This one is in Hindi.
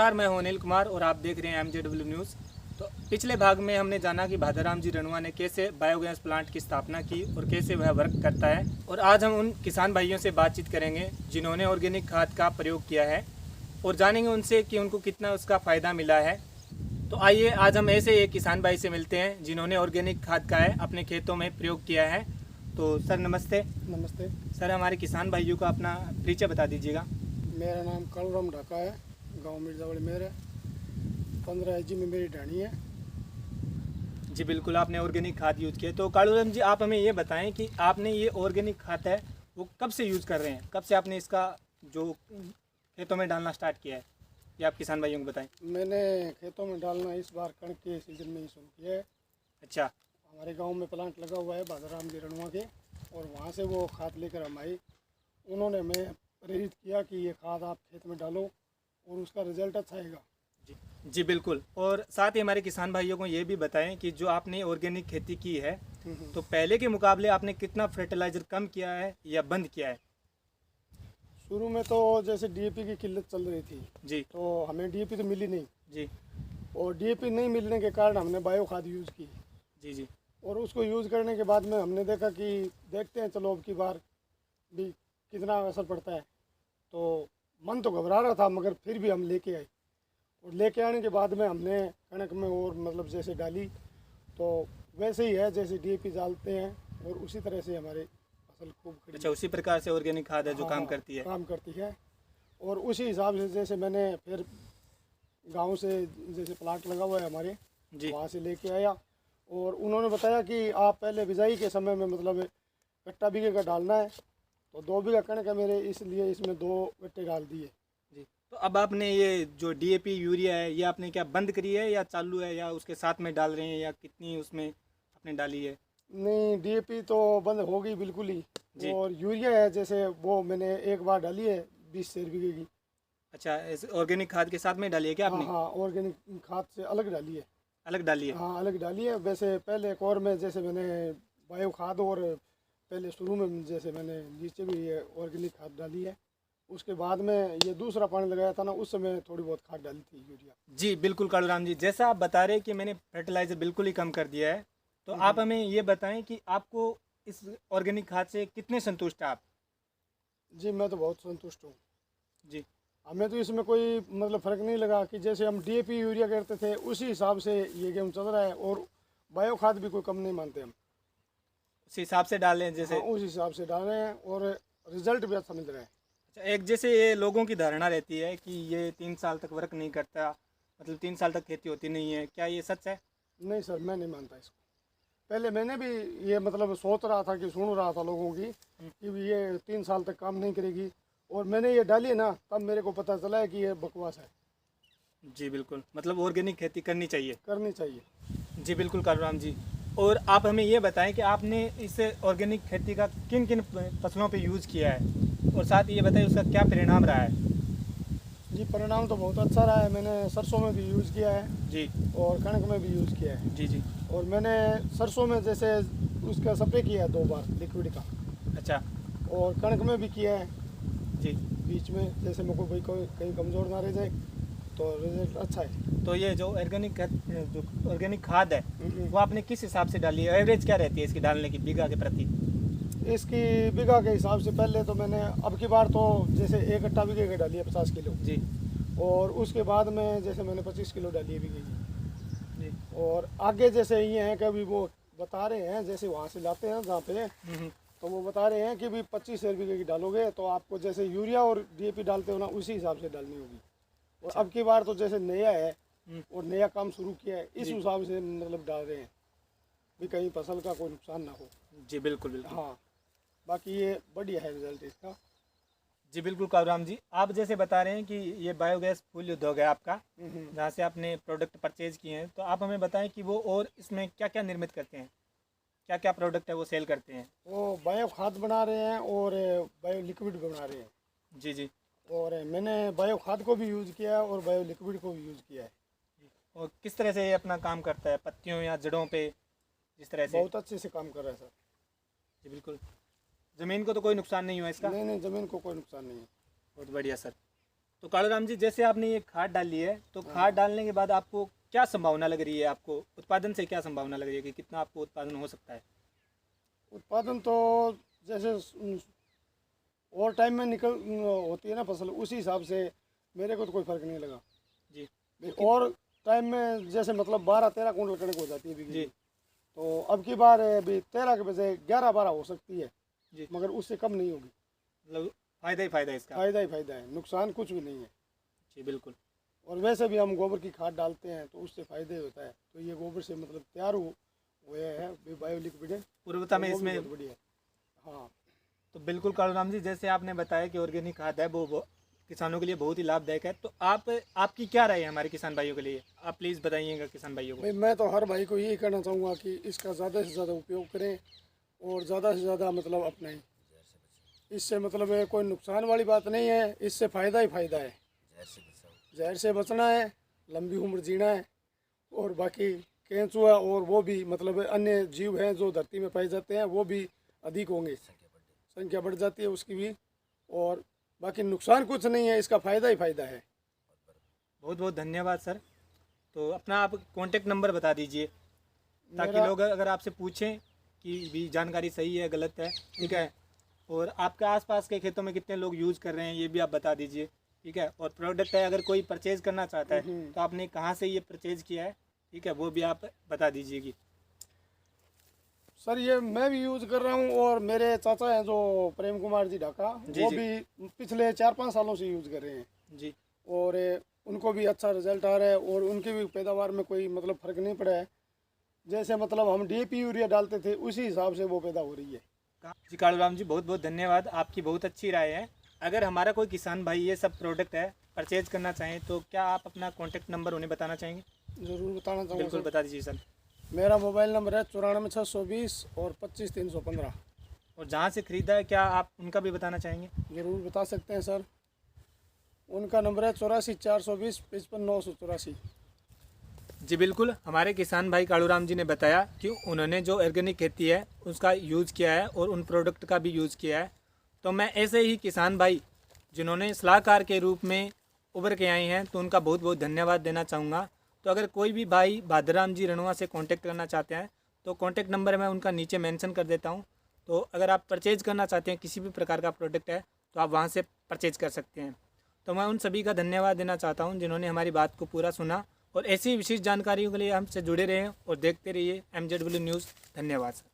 नमस्कार, मैं हूं अनिल कुमार और आप देख रहे हैं MJW न्यूज़। तो पिछले भाग में हमने जाना कि भादाराम जी रणुआ ने कैसे बायोगैस प्लांट की स्थापना की और कैसे वह वर्क करता है। और आज हम उन किसान भाइयों से बातचीत करेंगे जिन्होंने ऑर्गेनिक खाद का प्रयोग किया है और जानेंगे उनसे कि उनको कितना उसका फ़ायदा मिला है। तो आइए आज हम ऐसे एक किसान भाई से मिलते हैं जिन्होंने ऑर्गेनिक खाद का है अपने खेतों में प्रयोग किया है। तो सर नमस्ते। नमस्ते। सर हमारे किसान भाइयों को अपना परिचय बता दीजिएगा। मेरा नाम कालूराम ढाका है, गांव मिर्जावल मेर है। 15 एजी में मेरी ढाणी है। जी बिल्कुल, आपने ऑर्गेनिक खाद यूज़ किया। तो कालूराम जी आप हमें ये बताएं कि आपने ये ऑर्गेनिक खाद है वो कब से यूज़ कर रहे हैं, कब से आपने इसका जो खेतों में डालना स्टार्ट किया है, ये आप किसान भाइयों को बताएं। मैंने खेतों में डालना इस बार कणक के सीजन में ही शुरू किया है। अच्छा। हमारे गांव में प्लांट लगा हुआ है भादाराम जी रणुआ के, और वहां से वो खाद लेकर हम आए। उन्होंने हमें प्रेरित किया कि ये खाद आप खेत में डालो और उसका रिजल्ट अच्छा आएगा। जी बिल्कुल। और साथ ही हमारे किसान भाइयों को ये भी बताएं कि जो आपने ऑर्गेनिक खेती की है तो पहले के मुकाबले आपने कितना फर्टिलाइजर कम किया है या बंद किया है। शुरू में तो जैसे डीएपी की किल्लत चल रही थी जी तो हमें डीएपी तो मिली नहीं, जी और डीएपी नहीं मिलने के कारण हमने बायो खाद यूज़ की। जी जी और उसको यूज़ करने के बाद में हमने देखा कि देखते हैं चलो अब की बार भी कितना असर पड़ता है। तो मन तो घबरा रहा था, मगर फिर भी हम लेके आए, और लेके आने के बाद में हमने कणक में और मतलब जैसे डाली तो वैसे ही है जैसे डीएपी डालते हैं, और उसी तरह से हमारी फसल खूब खड़ी। अच्छा, उसी प्रकार से ऑर्गेनिक खाद है जो काम करती है। काम करती है। और उसी हिसाब से जैसे मैंने फिर गांव से जैसे प्लांट लगा हुआ है हमारे, जी वहाँ से लेके आया, और उन्होंने बताया कि आप पहले बिजाई के समय में मतलब कट्टा बीघे का डालना है। तो 2 बीघा कणक है मेरे, इसलिए इसमें 2 कट्टे डाल दिए। जी। तो अब आपने ये जो डीएपी यूरिया है ये आपने क्या बंद करी है या चालू है या उसके साथ में डाल रहे हैं, या कितनी उसमें आपने डाली है। नहीं, डीएपी तो बंद हो गई बिल्कुल ही। जी। और यूरिया है जैसे वो मैंने एक बार डाली है 20 शेर बीघे की। अच्छा, इस ऑर्गेनिक खाद के साथ में डाली है क्या हाँ आपने। हाँ, ऑर्गेनिक खाद से अलग डाली है। अलग डाली है। हाँ अलग डाली है। वैसे पहले एक और में जैसे मैंने बायो खाद, और पहले शुरू में जैसे मैंने नीचे भी ये ऑर्गेनिक खाद डाली है। उसके बाद में ये दूसरा पानी लगाया था ना, उस समय थोड़ी बहुत खाद डाली थी यूरिया। जी बिल्कुल कालूराम जी, जैसा आप बता रहे हैं कि मैंने फर्टिलाइजर बिल्कुल ही कम कर दिया है, तो आप हमें ये बताएं कि आपको इस ऑर्गेनिक खाद से कितने संतुष्ट हैं आप। जी मैं तो बहुत संतुष्ट हूँ। जी हमें तो इसमें कोई मतलब फ़र्क नहीं लगा कि जैसे हम डीएपी यूरिया करते थे उसी हिसाब से ये गेहूँ चल रहा है, और बायो खाद भी कोई कम नहीं मानते हम। उस हिसाब से डालें जैसे। हाँ उस हिसाब से डाल रहे हैं, और रिजल्ट भी अच्छा मिल रहा है। अच्छा, एक जैसे ये लोगों की धारणा रहती है कि ये 3 साल तक वर्क नहीं करता, मतलब 3 साल तक खेती होती नहीं है, क्या ये सच है। नहीं सर, मैं नहीं मानता इसको। पहले मैंने भी ये मतलब सोच रहा था कि सुन रहा था लोगों की कि भी ये 3 साल तक काम नहीं करेगी, और मैंने ये डाली ना तब मेरे को पता चला है कि ये बकवास है। जी बिल्कुल, मतलब ऑर्गेनिक खेती करनी चाहिए। करनी चाहिए। जी बिल्कुल कालूराम जी। और आप हमें ये बताएं कि आपने इस ऑर्गेनिक खेती का किन किन फसलों पे यूज़ किया है, और साथ ही ये बताइए उसका क्या परिणाम रहा है। जी परिणाम तो बहुत अच्छा रहा है। मैंने सरसों में भी यूज़ किया है, जी और कणक में भी यूज़ किया है। जी जी। और मैंने सरसों में जैसे उसका स्प्रे किया है 2 बार लिक्विड का, अच्छा। और कणक में भी किया है जी। बीच में, जैसे मेरे को कोई कहीं कमज़ोर ना रह जाए, तो रिजल्ट अच्छा है। तो ये जो ऑर्गेनिक खाद है वो आपने किस हिसाब से डाली है, एवरेज क्या रहती है इसकी डालने की बीघा के प्रति। इसकी बीघा के हिसाब से पहले तो मैंने अब की बार तो जैसे 1 कट्टा बीघे की डाली है 50 किलो। जी और उसके बाद में जैसे मैंने 25 किलो डाली है बीघे की। जी। और आगे जैसे ये है कि अभी वो बता रहे हैं, जैसे वहाँ से लाते हैं जहाँ पे, तो वो बता रहे हैं कि भी 25 शेर बीघे की डालोगे तो आपको जैसे यूरिया और डीएपी डालते हो ना उसी हिसाब से डालनी होगी। और अब की बार तो जैसे नया है और नया काम शुरू किया है, इस हिसाब से मतलब डाल रहे हैं भी कहीं फसल का कोई नुकसान ना हो। जी बिल्कुल बिल्कुल। हाँ बाकी ये बढ़िया है रिजल्ट इसका। जी बिल्कुल कालूराम जी, आप जैसे बता रहे हैं कि ये बायोगैस फूल उद्योग है आपका जहाँ से आपने प्रोडक्ट परचेज किए हैं, तो आप हमें बताएं कि वो और इसमें क्या क्या निर्मित करते हैं, क्या क्या प्रोडक्ट है वो सेल करते हैं। वो बायो खाद बना रहे हैं और बायो लिक्विड बना रहे हैं। जी जी। और मैंने बायो खाद को भी यूज़ किया है और बायो लिक्विड को भी यूज़ किया है। और किस तरह से ये अपना काम करता है, पत्तियों या जड़ों पे जिस तरह से। बहुत अच्छे से काम कर रहा है सर। जी बिल्कुल। ज़मीन को तो कोई नुकसान नहीं हुआ इसका। नहीं नहीं, ज़मीन को कोई नुकसान नहीं है। बहुत बढ़िया सर। तो कालूराम जी, जैसे आपने ये खाद डाली है, तो खाद डालने के बाद आपको क्या संभावना लग रही है? आपको उत्पादन से क्या संभावना लग रही है कि कितना आपको उत्पादन हो सकता है? उत्पादन तो जैसे और टाइम में निकल होती है ना फसल, उसी हिसाब से मेरे को तो कोई फर्क नहीं लगा जी और टाइम में जैसे मतलब 12-13 कुंटल कणक हो जाती है बिक्री जी की। तो अब की बार अभी 13 के बजाय 11-12 हो सकती है जी, मगर उससे कम नहीं होगी। मतलब फायदा ही फायदा है इसका। फायदा ही फायदा है, नुकसान कुछ भी नहीं है। जी बिल्कुल। और वैसे भी हम गोबर की खाद डालते हैं तो उससे फायदे होता है। तो ये गोबर से मतलब तैयार हुए है बायो लिक्विड है, पूर्वता में वो भी इसमें बहुत बढ़िया है। हाँ तो बिल्कुल कालूराम जी, जैसे आपने बताया कि ऑर्गेनिक खाद है वो किसानों के लिए बहुत ही लाभदायक है। तो आपकी क्या राय है हमारे किसान भाइयों के लिए? आप प्लीज़ बताइएगा किसान भाइयों को। भाई मैं तो हर भाई को यही कहना चाहूँगा कि इसका ज़्यादा से ज़्यादा उपयोग करें और ज़्यादा से ज़्यादा मतलब अपनाएं। इससे मतलब है कोई नुकसान वाली बात नहीं है, इससे फ़ायदा ही फ़ायदा है। जहर से बचना है, लंबी उम्र जीना है और बाकी केंचुआ और वो भी मतलब अन्य जीव हैं जो धरती में पाए जाते हैं वो भी अधिक होंगे, संख्या बढ़ जाती है उसकी भी। और बाकी नुकसान कुछ नहीं है, इसका फ़ायदा ही फ़ायदा है। बहुत बहुत धन्यवाद सर। तो अपना आप कॉन्टेक्ट नंबर बता दीजिए ताकि मेरा लोग अगर आपसे पूछें कि भी जानकारी सही है गलत है, ठीक है। और आपके आसपास के खेतों में कितने लोग यूज़ कर रहे हैं ये भी आप बता दीजिए, ठीक है। और प्रोडक्ट है अगर कोई परचेज़ करना चाहता है तो आपने कहाँ से ये परचेज़ किया है, ठीक है, वो भी आप बता दीजिएगी। सर ये मैं भी यूज़ कर रहा हूँ और मेरे चाचा हैं जो प्रेम कुमार जी ढाका, जी, वो जी। भी पिछले 4-5 सालों से यूज़ कर रहे हैं जी और उनको भी अच्छा रिजल्ट आ रहा है और उनकी भी पैदावार में कोई मतलब फ़र्क नहीं पड़ा है। जैसे मतलब हम डीएपी यूरिया डालते थे उसी हिसाब से वो पैदा हो रही है। जी कालूराम जी, बहुत बहुत धन्यवाद, आपकी बहुत अच्छी राय है। अगर हमारा कोई किसान भाई ये सब प्रोडक्ट है परचेज करना चाहें तो क्या आप अपना कॉन्टैक्ट नंबर उन्हें बताना चाहेंगे? ज़रूर बताना चाहूँगा बिल्कुल सर। बता दीजिए सर। मेरा मोबाइल नंबर है 94 620 और 25 315। और जहाँ से ख़रीदा है क्या आप उनका भी बताना चाहेंगे? ज़रूर बता सकते हैं सर। उनका नंबर है 84 420 55 984। जी बिल्कुल, हमारे किसान भाई कालूराम जी ने बताया कि उन्होंने जो ऑर्गेनिक खेती है उसका यूज़ किया है और उन प्रोडक्ट का भी यूज़ किया है। तो मैं ऐसे ही किसान भाई जिन्होंने सलाहकार के रूप में उभर के आए हैं तो उनका बहुत बहुत धन्यवाद देना चाहूँगा। तो अगर कोई भी भाई भादराम जी रणुआ से कांटेक्ट करना चाहते हैं तो कांटेक्ट नंबर मैं उनका नीचे मेंशन कर देता हूँ। तो अगर आप परचेज़ करना चाहते हैं किसी भी प्रकार का प्रोडक्ट है तो आप वहाँ से परचेज़ कर सकते हैं। तो मैं उन सभी का धन्यवाद देना चाहता हूँ जिन्होंने हमारी बात को पूरा सुना और ऐसी विशेष जानकारियों के लिए हमसे जुड़े रहें और देखते रहिए MZW न्यूज़। धन्यवाद सर।